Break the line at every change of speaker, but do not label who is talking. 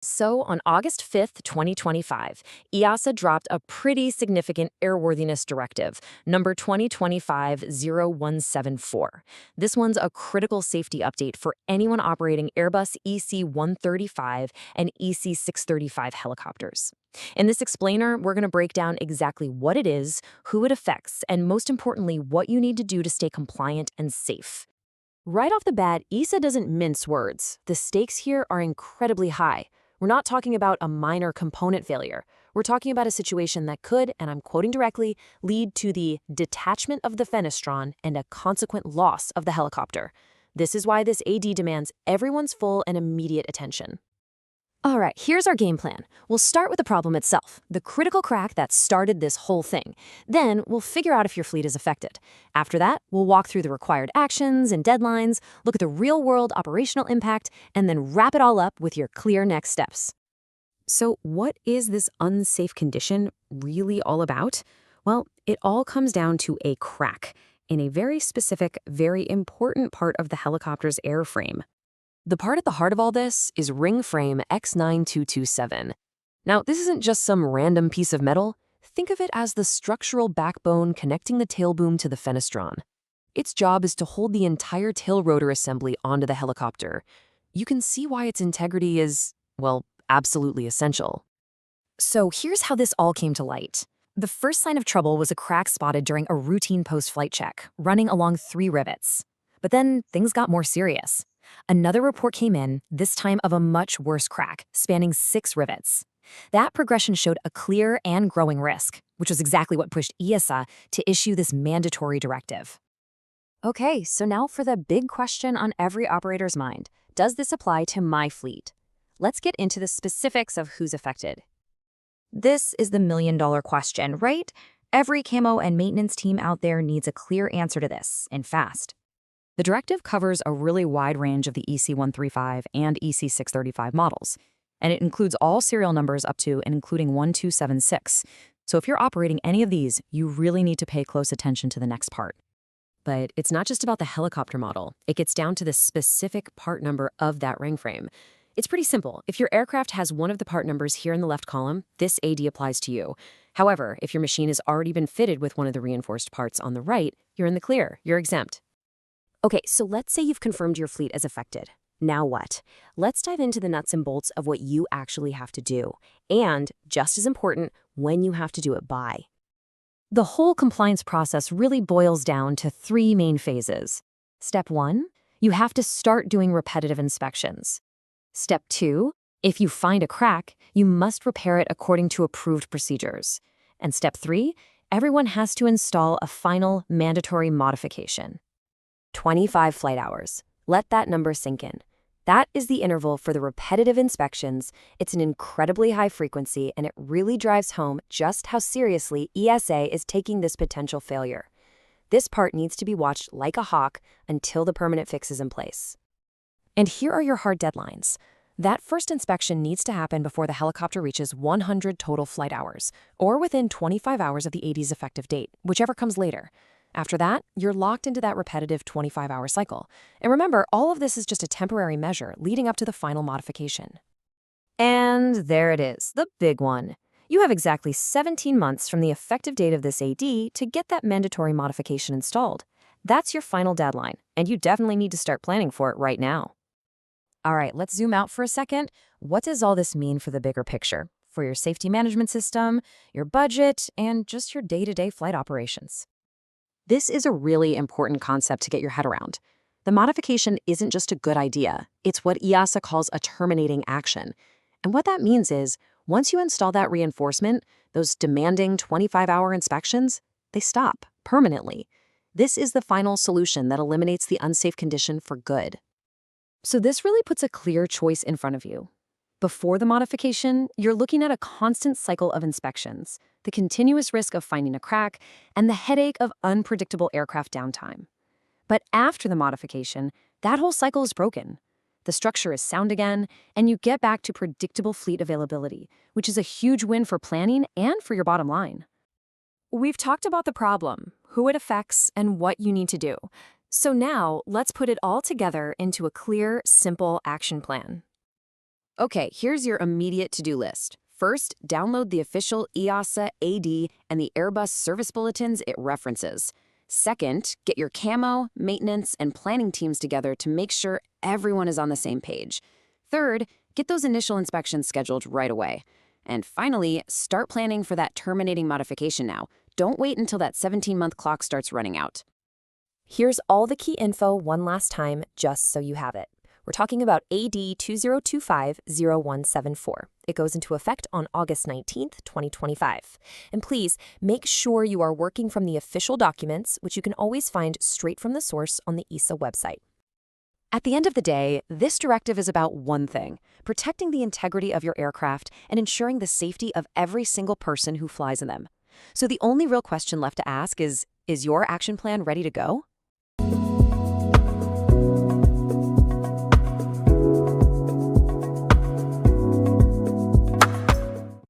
So, on August 5th, 2025, EASA dropped a pretty significant airworthiness directive, number 2025-0174. This one's a critical safety update for anyone operating Airbus EC135 and EC635 helicopters. In this explainer, we're going to break down exactly what it is, who it affects, and most importantly, what you need to do to stay compliant and safe. Right off the bat, EASA doesn't mince words. The stakes here are incredibly high. We're not talking about a minor component failure. We're talking about a situation that could, and I'm quoting directly, lead to the detachment of the Fenestron and a consequent loss of the helicopter. This is why this AD demands everyone's full and immediate attention. All right, here's our game plan. We'll start with the problem itself, the critical crack that started this whole thing. Then we'll figure out if your fleet is affected. After that, we'll walk through the required actions and deadlines, look at the real-world operational impact, and then wrap it all up with your clear next steps. So what is this unsafe condition really all about? Well, it all comes down to a crack in a very specific, very important part of the helicopter's airframe. The part at the heart of all this is ring frame X9227. Now, this isn't just some random piece of metal. Think of it as the structural backbone connecting the tail boom to the Fenestron. Its job is to hold the entire tail rotor assembly onto the helicopter. You can see why its integrity is, well, absolutely essential. So here's how this all came to light. The first sign of trouble was a crack spotted during a routine post-flight check, running along 3 rivets. But then things got more serious. Another report came in, this time of a much worse crack, spanning 6 rivets. That progression showed a clear and growing risk, which was exactly what pushed EASA to issue this mandatory directive. Okay, so now for the big question on every operator's mind. Does this apply to my fleet? Let's get into the specifics of who's affected. This is the million-dollar question, right? Every camo and maintenance team out there needs a clear answer to this, and fast. The directive covers a really wide range of the EC135 and EC635 models, and it includes all serial numbers up to and including 1276. So if you're operating any of these, you really need to pay close attention to the next part. But it's not just about the helicopter model. It gets down to the specific part number of that ring frame. It's pretty simple. If your aircraft has one of the part numbers here in the left column, this AD applies to you. However, if your machine has already been fitted with one of the reinforced parts on the right, you're in the clear. You're exempt. Okay, so let's say you've confirmed your fleet as affected. Now what? Let's dive into the nuts and bolts of what you actually have to do, and, just as important, when you have to do it by. The whole compliance process really boils down to 3 main phases. Step 1, you have to start doing repetitive inspections. Step 2, if you find a crack, you must repair it according to approved procedures. And Step 3, everyone has to install a final mandatory modification. 25 flight hours. Let that number sink in. That is the interval for the repetitive inspections. It's an incredibly high frequency, and it really drives home just how seriously EASA is taking this potential failure. This part needs to be watched like a hawk until the permanent fix is in place. And here are your hard deadlines. That first inspection needs to happen before the helicopter reaches 100 total flight hours, or within 25 hours of the AD's effective date, whichever comes later. After that, you're locked into that repetitive 25-hour cycle. And remember, all of this is just a temporary measure leading up to the final modification. And there it is, the big one. You have exactly 17 months from the effective date of this AD to get that mandatory modification installed. That's your final deadline, and you definitely need to start planning for it right now. All right, let's zoom out for a second. What does all this mean for the bigger picture? For your safety management system, your budget, and just your day-to-day flight operations? This is a really important concept to get your head around. The modification isn't just a good idea. It's what EASA calls a terminating action. And what that means is, once you install that reinforcement, those demanding 25-hour inspections, they stop permanently. This is the final solution that eliminates the unsafe condition for good. So this really puts a clear choice in front of you. Before the modification, you're looking at a constant cycle of inspections, the continuous risk of finding a crack, and the headache of unpredictable aircraft downtime. But after the modification, that whole cycle is broken. The structure is sound again, and you get back to predictable fleet availability, which is a huge win for planning and for your bottom line. We've talked about the problem, who it affects, and what you need to do. So now, let's put it all together into a clear, simple action plan.
Okay, here's your immediate to-do list. First, download the official EASA AD and the Airbus service bulletins it references. Second, get your camo, maintenance, and planning teams together to make sure everyone is on the same page. Third, get those initial inspections scheduled right away. And finally, start planning for that terminating modification now. Don't wait until that 17-month clock starts running out.
Here's all the key info one last time, just so you have it. We're talking about AD 2025-0174. It goes into effect on August 19th, 2025. And please, make sure you are working from the official documents, which you can always find straight from the source on the EASA website.
At the end of the day, this directive is about one thing: protecting the integrity of your aircraft and ensuring the safety of every single person who flies in them. So the only real question left to ask is your action plan ready to go?